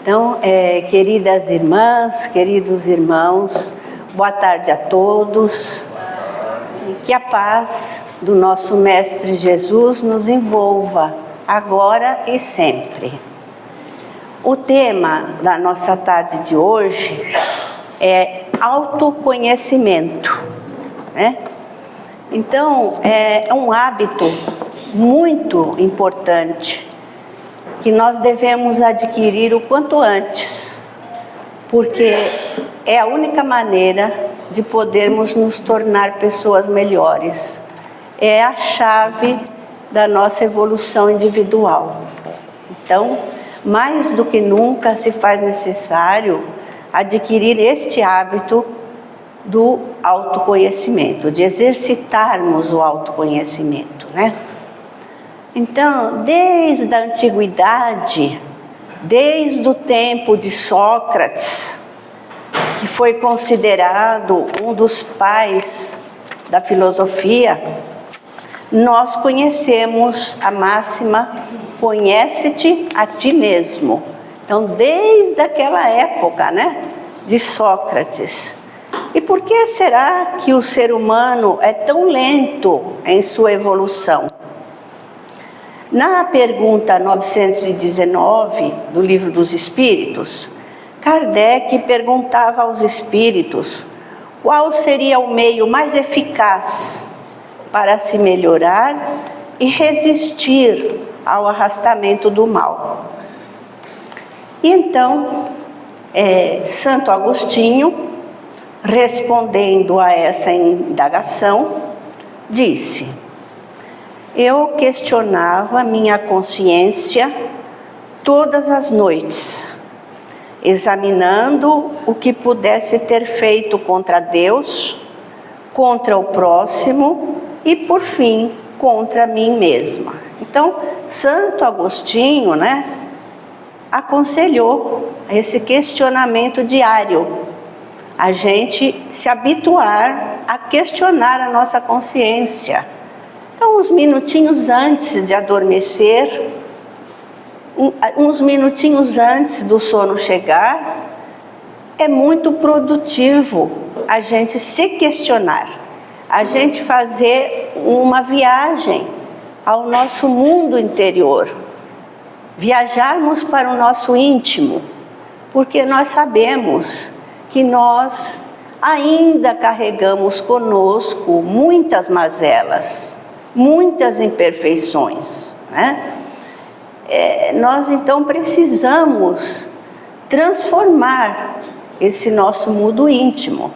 Então, queridas irmãs, queridos irmãos, boa tarde a todos. Que a paz do nosso Mestre Jesus nos envolva, agora e sempre. O tema da nossa tarde de hoje é autoconhecimento, né? Então, é um hábito muito importante que nós devemos adquirir o quanto antes, porque é a única maneira de podermos nos tornar pessoas melhores. É a chave da nossa evolução individual. Então, mais do que nunca se faz necessário adquirir este hábito do autoconhecimento, de exercitarmos o autoconhecimento, né? Então, desde a antiguidade, desde o tempo de Sócrates, que foi considerado um dos pais da filosofia, nós conhecemos a máxima, conhece-te a ti mesmo. Então, desde aquela época, né, de Sócrates. E por que será que o ser humano é tão lento em sua evolução? Na pergunta 919 do Livro dos Espíritos, Kardec perguntava aos espíritos qual seria o meio mais eficaz para se melhorar e resistir ao arrastamento do mal. E então, Santo Agostinho, respondendo a essa indagação, disse: eu questionava minha consciência todas as noites, examinando o que pudesse ter feito contra Deus, contra o próximo e, por fim, contra mim mesma. Então, Santo Agostinho, né, aconselhou esse questionamento diário, a gente se habituar a questionar a nossa consciência. Então, uns minutinhos antes de adormecer, uns minutinhos antes do sono chegar, é muito produtivo a gente se questionar, a gente fazer uma viagem ao nosso mundo interior, viajarmos para o nosso íntimo, porque nós sabemos que nós ainda carregamos conosco muitas mazelas, muitas imperfeições, né? Nós então precisamos transformar esse nosso mundo íntimo.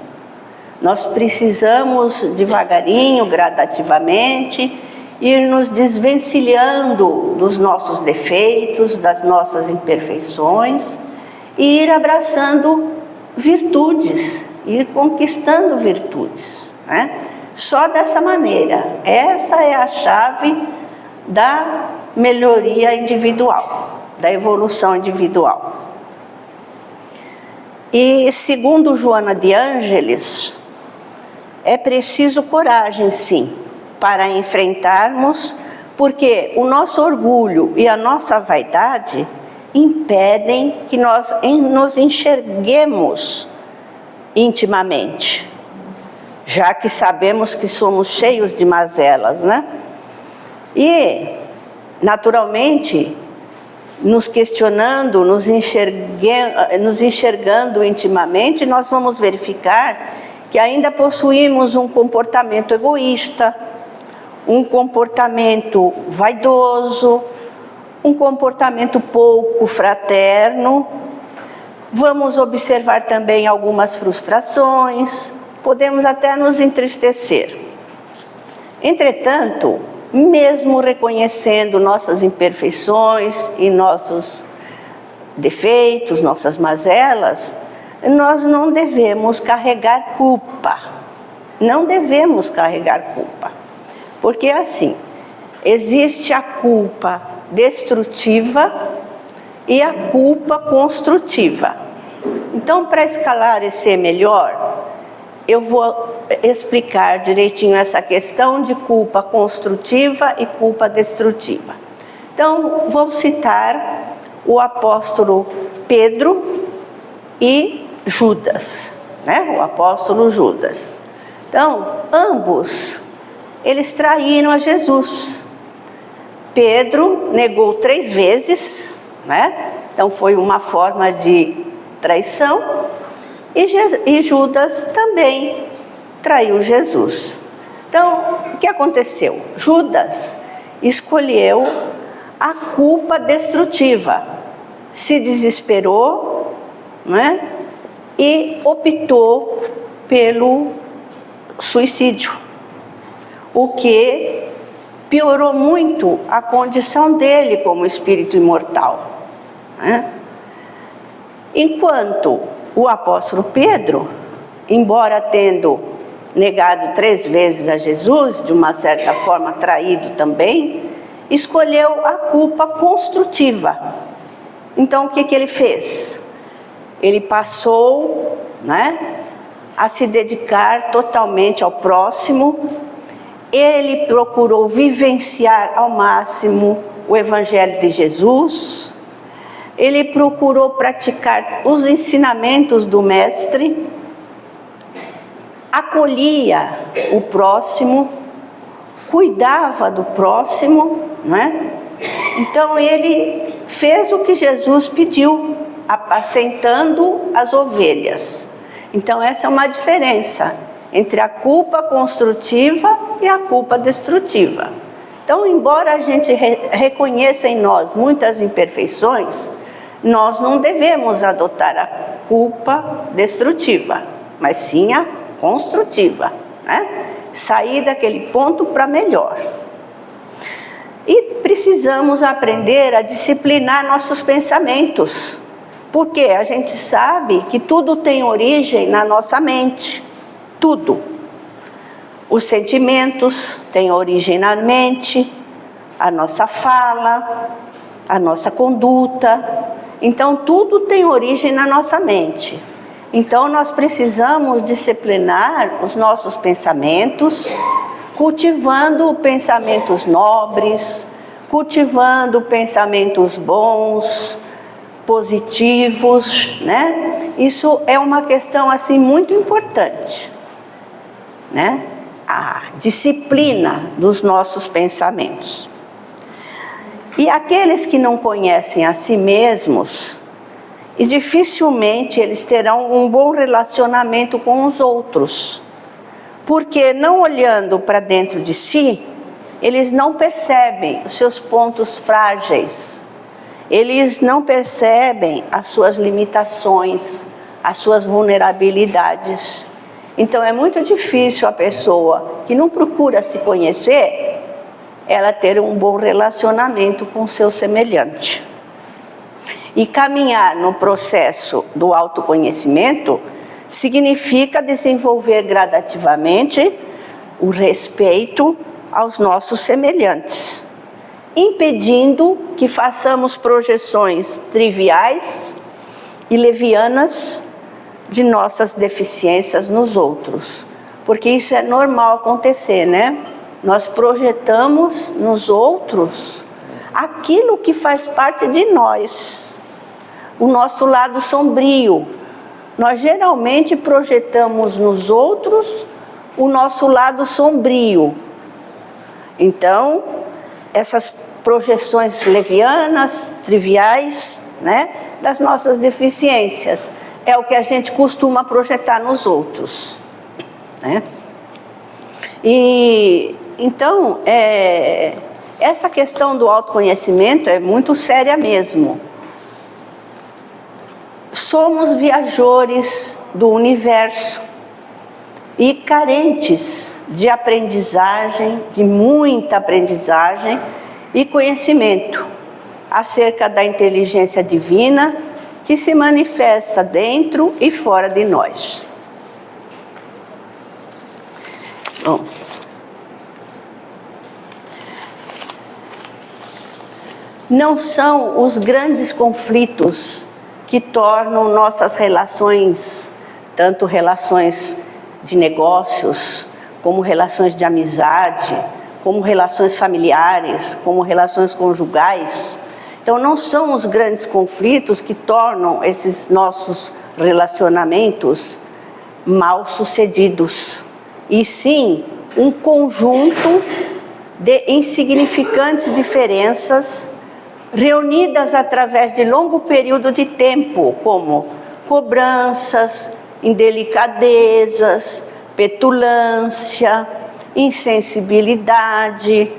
Nós precisamos devagarinho, gradativamente, ir nos desvencilhando dos nossos defeitos, das nossas imperfeições e ir abraçando virtudes, ir conquistando virtudes, né? Só dessa maneira, essa é a chave da melhoria individual, da evolução individual. E segundo Joana de Ângeles, é preciso coragem, sim, para enfrentarmos, porque o nosso orgulho e a nossa vaidade impedem que nós nos enxerguemos intimamente, já que sabemos que somos cheios de mazelas, né? E, naturalmente, nos questionando, nos enxergando intimamente, nós vamos verificar que ainda possuímos um comportamento egoísta, um comportamento vaidoso, um comportamento pouco fraterno. Vamos observar também algumas frustrações, podemos até nos entristecer. Entretanto, mesmo reconhecendo nossas imperfeições e nossos defeitos, nossas mazelas, nós não devemos carregar culpa. Não devemos carregar culpa. Porque assim, existe a culpa destrutiva e a culpa construtiva. Então, para esclarecer melhor, eu vou explicar direitinho essa questão de culpa construtiva e culpa destrutiva. Então, vou citar o apóstolo Pedro e Judas, né? O apóstolo Judas. Então, ambos, eles traíram a Jesus. Pedro negou 3 vezes, né? Então foi uma forma de traição. E Judas também traiu Jesus. Então, o que aconteceu? Judas escolheu a culpa destrutiva, se desesperou, né? E optou pelo suicídio, o que piorou muito a condição dele como espírito imortal, né? Enquanto o apóstolo Pedro, embora tendo negado 3 vezes a Jesus, de uma certa forma traído também, escolheu a culpa construtiva. Então o que ele fez? Ele passou, né, a se dedicar totalmente ao próximo. Ele procurou vivenciar ao máximo o Evangelho de Jesus. Ele procurou praticar os ensinamentos do Mestre, acolhia o próximo, cuidava do próximo, né? Então ele fez o que Jesus pediu, apacentando as ovelhas. Então essa é uma diferença entre a culpa construtiva e a culpa destrutiva. Então, embora a gente reconheça em nós muitas imperfeições, nós não devemos adotar a culpa destrutiva, mas sim a construtiva, né? Sair daquele ponto para melhor. E precisamos aprender a disciplinar nossos pensamentos, porque a gente sabe que tudo tem origem na nossa mente, tudo. Os sentimentos têm origem na mente, a nossa fala, a nossa conduta. Então, tudo tem origem na nossa mente. Então, nós precisamos disciplinar os nossos pensamentos, cultivando pensamentos nobres, cultivando pensamentos bons, positivos, né? Isso é uma questão assim muito importante, né? A disciplina dos nossos pensamentos. E aqueles que não conhecem a si mesmos, e dificilmente eles terão um bom relacionamento com os outros, porque não olhando para dentro de si, eles não percebem os seus pontos frágeis, eles não percebem as suas limitações, as suas vulnerabilidades. Então é muito difícil a pessoa que não procura se conhecer, ela ter um bom relacionamento com o seu semelhante. E caminhar no processo do autoconhecimento significa desenvolver gradativamente o respeito aos nossos semelhantes, impedindo que façamos projeções triviais e levianas de nossas deficiências nos outros, porque isso é normal acontecer, né? Nós projetamos nos outros aquilo que faz parte de nós, o nosso lado sombrio. Nós geralmente projetamos nos outros o nosso lado sombrio. Então, essas projeções levianas, triviais, né, das nossas deficiências, é o que a gente costuma projetar nos outros, né? E então, essa questão do autoconhecimento é muito séria mesmo. Somos viajores do universo e carentes de aprendizagem, de muita aprendizagem e conhecimento acerca da inteligência divina que se manifesta dentro e fora de nós. Bom, não são os grandes conflitos que tornam nossas relações, tanto relações de negócios, como relações de amizade, como relações familiares, como relações conjugais, Então não são os grandes conflitos que tornam esses nossos relacionamentos mal sucedidos, e sim um conjunto de insignificantes diferenças reunidas através de longo período de tempo, como cobranças, indelicadezas, petulância, insensibilidade,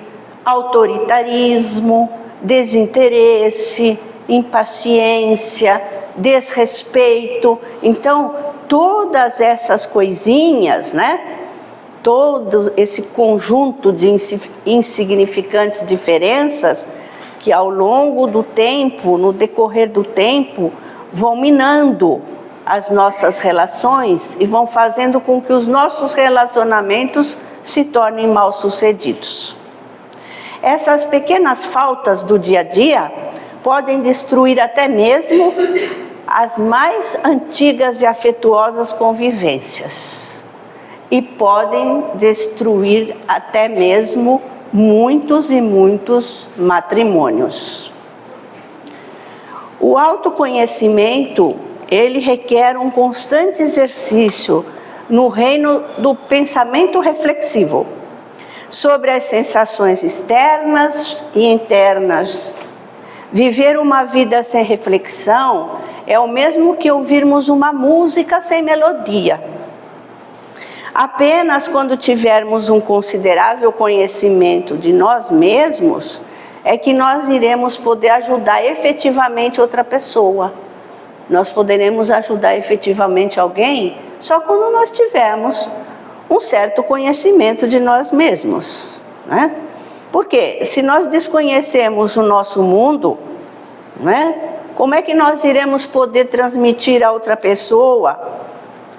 autoritarismo, desinteresse, impaciência, desrespeito. Então, todas essas coisinhas, né? Todo esse conjunto de insignificantes diferenças que ao longo do tempo, no decorrer do tempo, vão minando as nossas relações e vão fazendo com que os nossos relacionamentos se tornem mal sucedidos. Essas pequenas faltas do dia a dia podem destruir até mesmo as mais antigas e afetuosas convivências. E podem destruir até mesmo muitos e muitos matrimônios. O autoconhecimento, ele requer um constante exercício no reino do pensamento reflexivo, sobre as sensações externas e internas. Viver uma vida sem reflexão é o mesmo que ouvirmos uma música sem melodia. Apenas quando tivermos um considerável conhecimento de nós mesmos, é que nós iremos poder ajudar efetivamente outra pessoa. Nós poderemos ajudar efetivamente alguém só quando nós tivermos um certo conhecimento de nós mesmos, né? Porque se nós desconhecemos o nosso mundo, né, como é que nós iremos poder transmitir a outra pessoa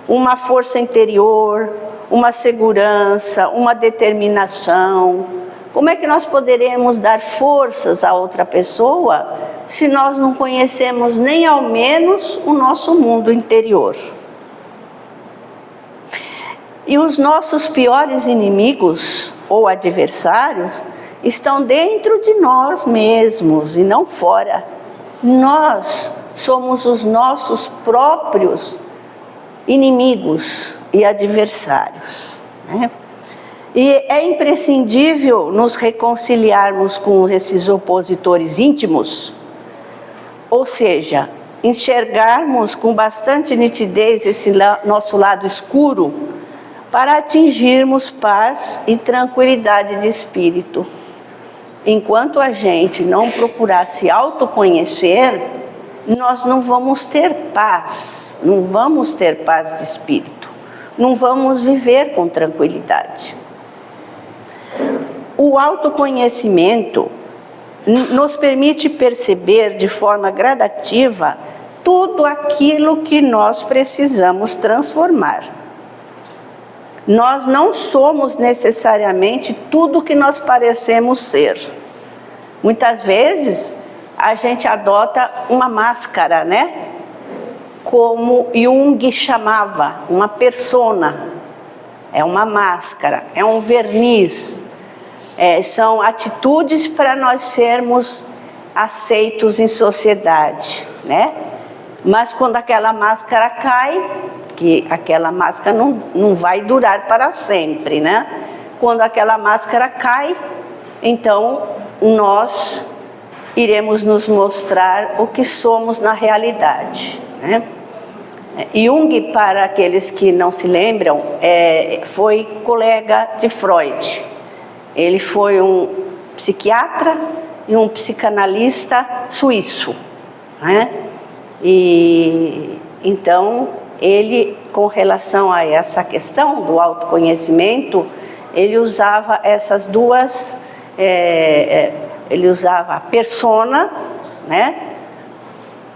uma força interior, uma segurança, uma determinação? Como é que nós poderemos dar forças a outra pessoa se nós não conhecemos nem ao menos o nosso mundo interior? E os nossos piores inimigos ou adversários estão dentro de nós mesmos e não fora. Nós somos os nossos próprios inimigos e adversários, né? E é imprescindível nos reconciliarmos com esses opositores íntimos, ou seja, enxergarmos com bastante nitidez esse nosso lado escuro, para atingirmos paz e tranquilidade de espírito. Enquanto a gente não procurar se autoconhecer, nós não vamos ter paz, não vamos ter paz de espírito, não vamos viver com tranquilidade. O autoconhecimento nos permite perceber de forma gradativa tudo aquilo que nós precisamos transformar. Nós não somos necessariamente tudo o que nós parecemos ser. Muitas vezes a gente adota uma máscara, né? Como Jung chamava, uma persona. É uma máscara, é um verniz. São atitudes para nós sermos aceitos em sociedade, né? Mas quando aquela máscara cai, que aquela máscara não vai durar para sempre, né? Quando aquela máscara cai, então nós iremos nos mostrar o que somos na realidade, né? Jung, para aqueles que não se lembram, foi colega de Freud. Ele foi um psiquiatra e um psicanalista suíço, né? E então ele, com relação a essa questão do autoconhecimento, ele usava essas duas, ele usava a persona, né,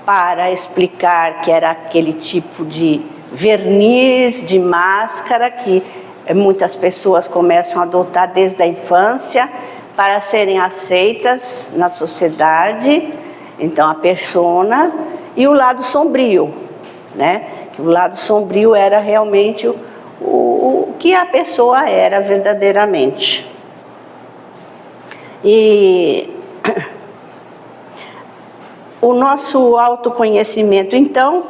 para explicar que era aquele tipo de verniz, de máscara que muitas pessoas começam a adotar desde a infância para serem aceitas na sociedade. Então a persona e o lado sombrio, né? Que o lado sombrio era realmente o que a pessoa era verdadeiramente. E o nosso autoconhecimento, então,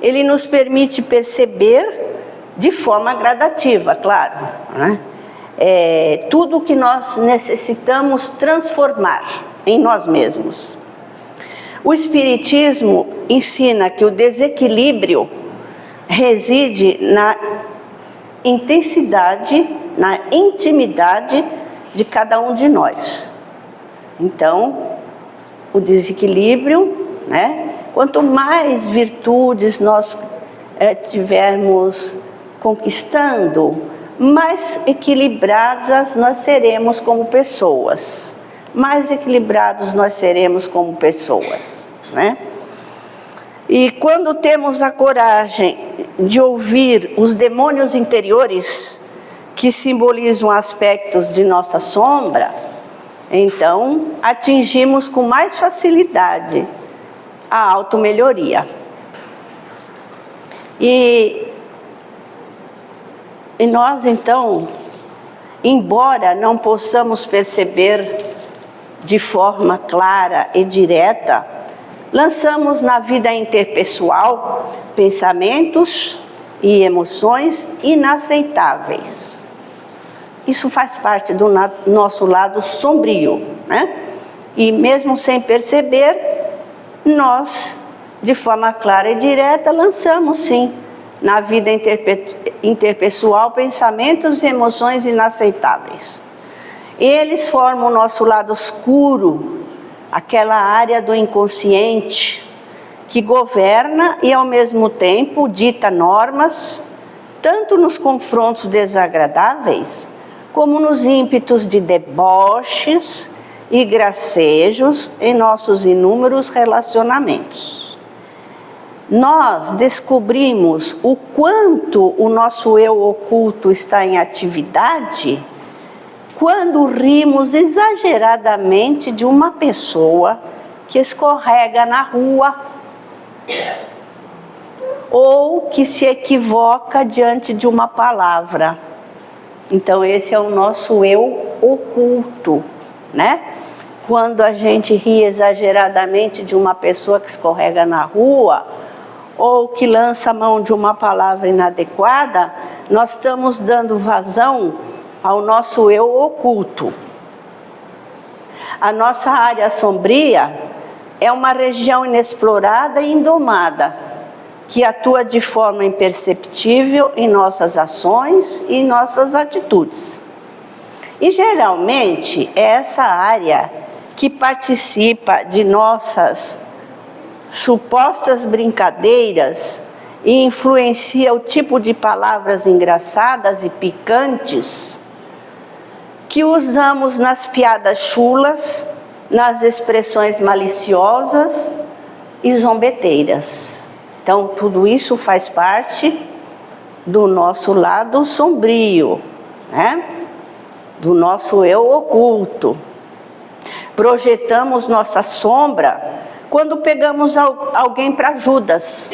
ele nos permite perceber de forma gradativa, claro, né? Tudo o que nós necessitamos transformar em nós mesmos. O Espiritismo ensina que o desequilíbrio reside na intensidade, na intimidade de cada um de nós. Então, o desequilíbrio, né? Quanto mais virtudes nós tivermos conquistando, mais equilibradas nós seremos como pessoas. Mais equilibrados nós seremos como pessoas, né? E quando temos a coragem de ouvir os demônios interiores, que simbolizam aspectos de nossa sombra, então atingimos com mais facilidade a automelhoria. E nós, então, embora não possamos perceber de forma clara e direta, lançamos na vida interpessoal pensamentos e emoções inaceitáveis. Isso faz parte do nosso lado sombrio, né? E mesmo sem perceber, nós, de forma clara e direta, lançamos sim na vida interpessoal pensamentos e emoções inaceitáveis. Eles formam o nosso lado escuro, aquela área do inconsciente que governa e ao mesmo tempo dita normas, tanto nos confrontos desagradáveis, como nos ímpetos de deboches e gracejos em nossos inúmeros relacionamentos. Nós descobrimos o quanto o nosso eu oculto está em atividade quando rimos exageradamente de uma pessoa que escorrega na rua ou que se equivoca diante de uma palavra. Então esse é o nosso eu oculto, né? Quando a gente ri exageradamente de uma pessoa que escorrega na rua ou que lança a mão de uma palavra inadequada, nós estamos dando vazão ao nosso eu oculto. A nossa área sombria é uma região inexplorada e indomada, que atua de forma imperceptível em nossas ações e em nossas atitudes. E geralmente é essa área que participa de nossas supostas brincadeiras e influencia o tipo de palavras engraçadas e picantes que usamos nas piadas chulas, nas expressões maliciosas e zombeteiras. Então, tudo isso faz parte do nosso lado sombrio, né? Do nosso eu oculto. Projetamos nossa sombra quando pegamos alguém para Judas.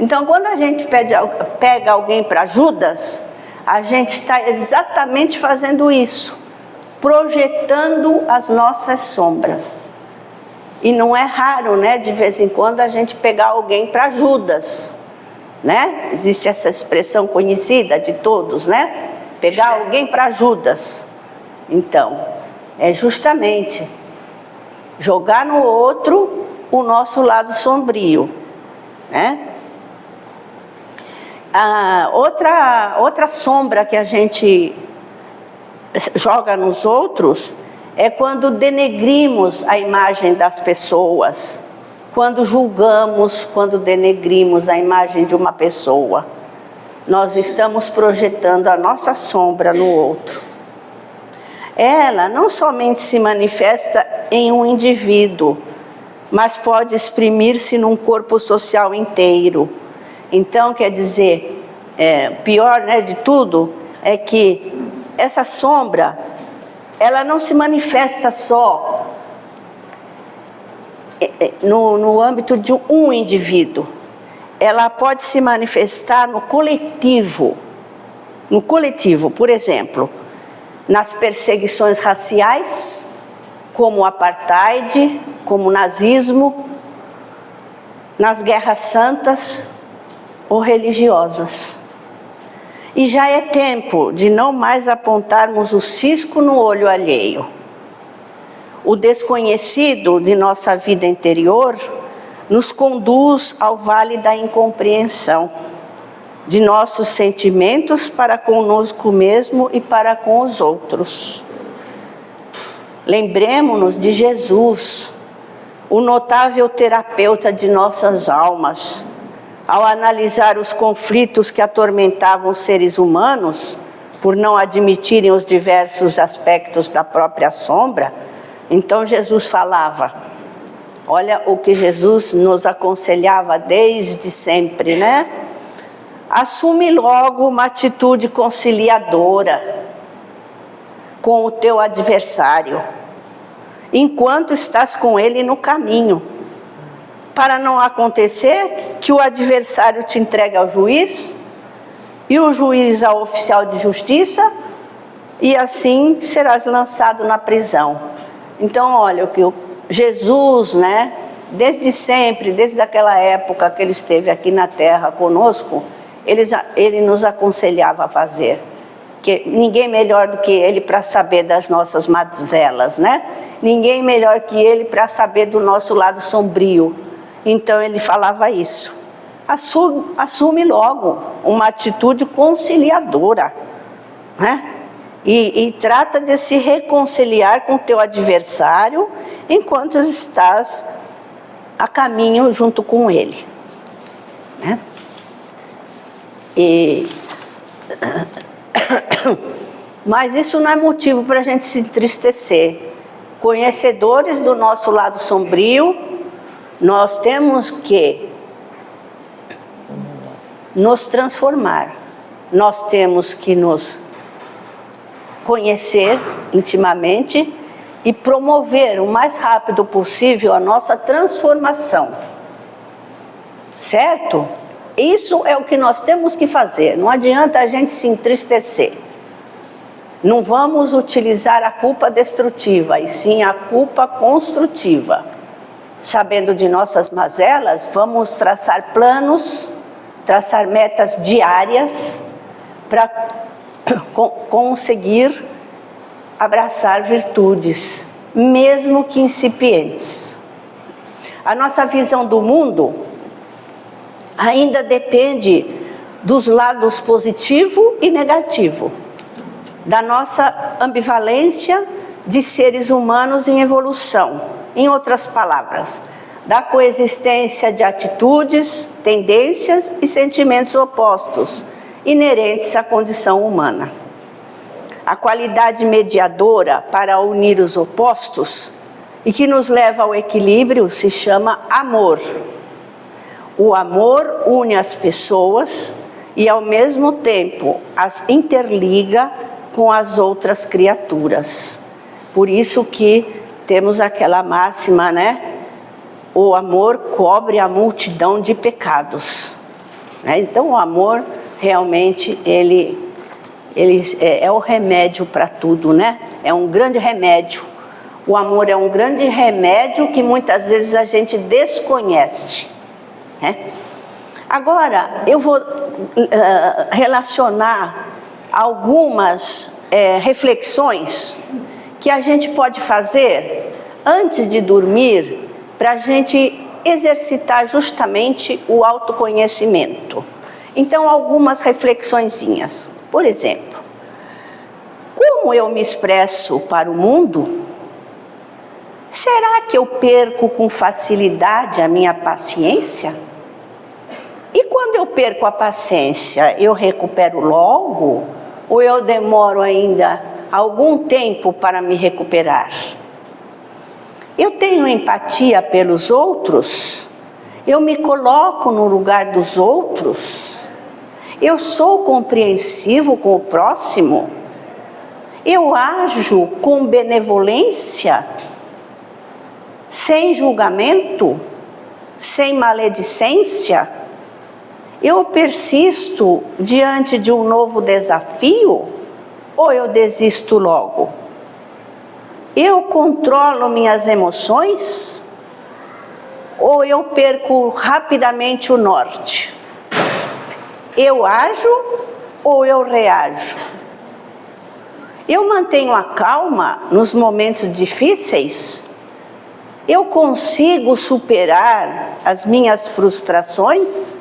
Então, quando a gente pega alguém para Judas, a gente está exatamente fazendo isso, projetando as nossas sombras. E não é raro, né, de vez em quando a gente pegar alguém para Judas, né? Existe essa expressão conhecida de todos, né? Pegar alguém para Judas. Então, é justamente jogar no outro o nosso lado sombrio, né? Outra sombra que a gente joga nos outros é quando denegrimos a imagem das pessoas, quando julgamos, quando denegrimos a imagem de uma pessoa. Nós estamos projetando a nossa sombra no outro. Ela não somente se manifesta em um indivíduo, mas pode exprimir-se num corpo social inteiro. Então, quer dizer, pior, né, de tudo é que essa sombra, ela não se manifesta só no âmbito de um indivíduo. Ela pode se manifestar no coletivo. No coletivo, por exemplo, nas perseguições raciais, como o apartheid, como o nazismo, nas guerras santas ou religiosas. E já é tempo de não mais apontarmos o cisco no olho alheio. O desconhecido de nossa vida interior nos conduz ao vale da incompreensão de nossos sentimentos para conosco mesmo e para com os outros. Lembremos-nos de Jesus, o notável terapeuta de nossas almas, ao analisar os conflitos que atormentavam os seres humanos por não admitirem os diversos aspectos da própria sombra. Então Jesus falava, olha o que Jesus nos aconselhava desde sempre, né? Assume logo uma atitude conciliadora com o teu adversário, enquanto estás com ele no caminho, para não acontecer que o adversário te entregue ao juiz, e o juiz ao oficial de justiça, e assim serás lançado na prisão. Então, olha, o que Jesus, né, desde sempre, desde aquela época que ele esteve aqui na terra conosco, ele nos aconselhava a fazer. Que ninguém melhor do que ele para saber das nossas mazelas, né? Ninguém melhor que ele para saber do nosso lado sombrio. Então ele falava isso. Assume logo uma atitude conciliadora, né? E trata de se reconciliar com o teu adversário enquanto estás a caminho junto com ele, né? Mas isso não é motivo para a gente se entristecer. Conhecedores do nosso lado sombrio, nós temos que nos transformar. Nós temos que nos conhecer intimamente e promover o mais rápido possível a nossa transformação. Certo? Isso é o que nós temos que fazer. Não adianta a gente se entristecer. Não vamos utilizar a culpa destrutiva, e sim a culpa construtiva. Sabendo de nossas mazelas, vamos traçar planos, traçar metas diárias para conseguir abraçar virtudes, mesmo que incipientes. A nossa visão do mundo ainda depende dos lados positivo e negativo, da nossa ambivalência de seres humanos em evolução. Em outras palavras, da coexistência de atitudes, tendências e sentimentos opostos, inerentes à condição humana. A qualidade mediadora para unir os opostos e que nos leva ao equilíbrio se chama amor. O amor une as pessoas e, ao mesmo tempo, as interliga com as outras criaturas. Por isso que temos aquela máxima, né? O amor cobre a multidão de pecados. Né? Então, o amor realmente ele é o remédio para tudo, né? É um grande remédio. O amor é um grande remédio que muitas vezes a gente desconhece. Né? Agora, eu vou relacionar algumas reflexões que a gente pode fazer antes de dormir para a gente exercitar justamente o autoconhecimento. Então, algumas reflexõezinhas. Por exemplo, como eu me expresso para o mundo? Será que eu perco com facilidade a minha paciência? E quando eu perco a paciência, eu recupero logo? Ou eu demoro ainda algum tempo para me recuperar? Eu tenho empatia pelos outros? Eu me coloco no lugar dos outros? Eu sou compreensivo com o próximo? Eu ajo com benevolência? Sem julgamento? Sem maledicência? Eu persisto diante de um novo desafio? Ou eu desisto logo? Eu controlo minhas emoções? ou eu perco rapidamente o norte? Eu ajo ou eu reajo? Eu mantenho a calma nos momentos difíceis? Eu consigo superar as minhas frustrações?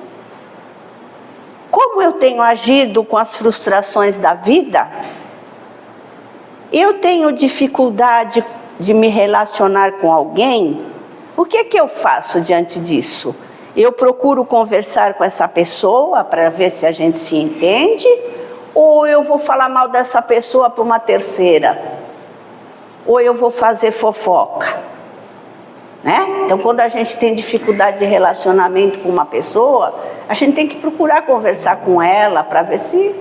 Como eu tenho agido com as frustrações da vida? Eu tenho dificuldade de me relacionar com alguém? O que é que eu faço diante disso? Eu procuro conversar com essa pessoa para ver se a gente se entende, ou eu vou falar mal dessa pessoa para uma terceira? Ou eu vou fazer fofoca? Né? Então, quando a gente tem dificuldade de relacionamento com uma pessoa, a gente tem que procurar conversar com ela para ver se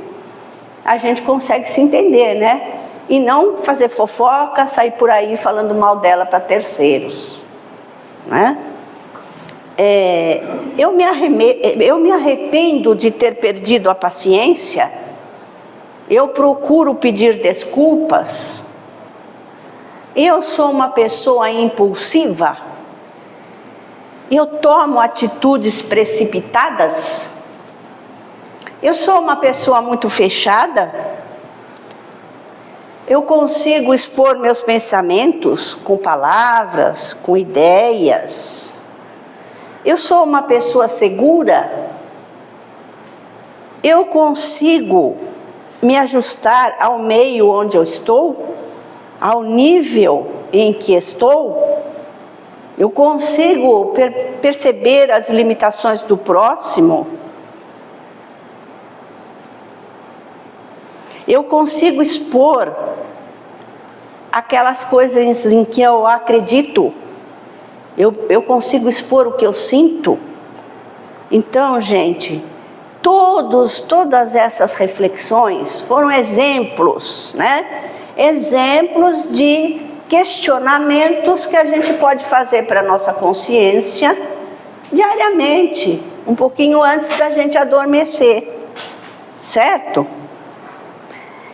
a gente consegue se entender, né? E não fazer fofoca, sair por aí falando mal dela para terceiros, né? Eu me arrependo de ter perdido a paciência. Eu procuro pedir desculpas. Eu sou uma pessoa impulsiva. Eu tomo atitudes precipitadas. Eu sou uma pessoa muito fechada. Eu consigo expor meus pensamentos com palavras, com ideias. Eu sou uma pessoa segura. Eu consigo me ajustar ao meio onde eu estou, ao nível em que estou. Eu consigo perceber as limitações do próximo. Eu consigo expor aquelas coisas em que eu acredito. Eu consigo expor o que eu sinto. Então, gente, todas essas reflexões foram exemplos, né? Exemplos de questionamentos que a gente pode fazer para a nossa consciência diariamente, um pouquinho antes da gente adormecer, certo?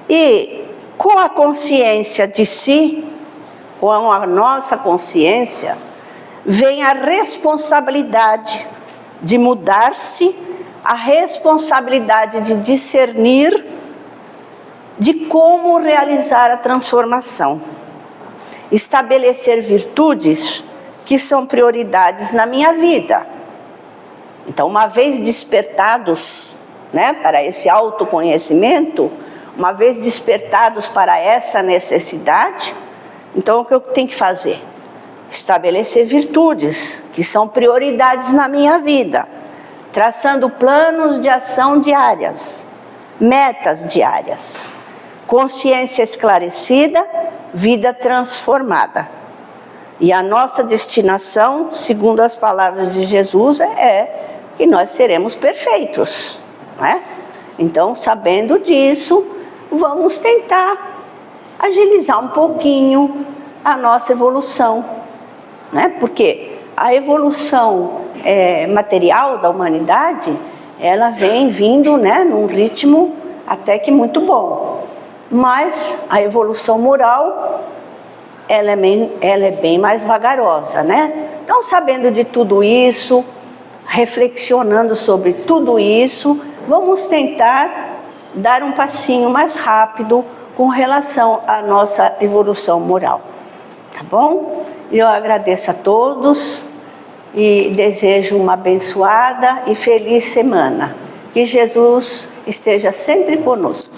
E com a consciência de si, com a nossa consciência, vem a responsabilidade de mudar-se, a responsabilidade de discernir de como realizar a transformação. Estabelecer virtudes que são prioridades na minha vida. Então, uma vez despertados, né, para esse autoconhecimento, uma vez despertados para essa necessidade, então o que eu tenho que fazer? Estabelecer virtudes que são prioridades na minha vida, traçando planos de ação diárias, metas diárias, consciência esclarecida, vida transformada. E a nossa destinação, segundo as palavras de Jesus, é que nós seremos perfeitos, não é? Então, sabendo disso, vamos tentar agilizar um pouquinho a nossa evolução, né? Porque a evolução material da humanidade, ela vem vindo, né, num ritmo até que muito bom. Mas a evolução moral, ela é bem mais vagarosa, né? Então, sabendo de tudo isso, reflexionando sobre tudo isso, vamos tentar dar um passinho mais rápido com relação à nossa evolução moral. Tá bom? Eu agradeço a todos e desejo uma abençoada e feliz semana. Que Jesus esteja sempre conosco.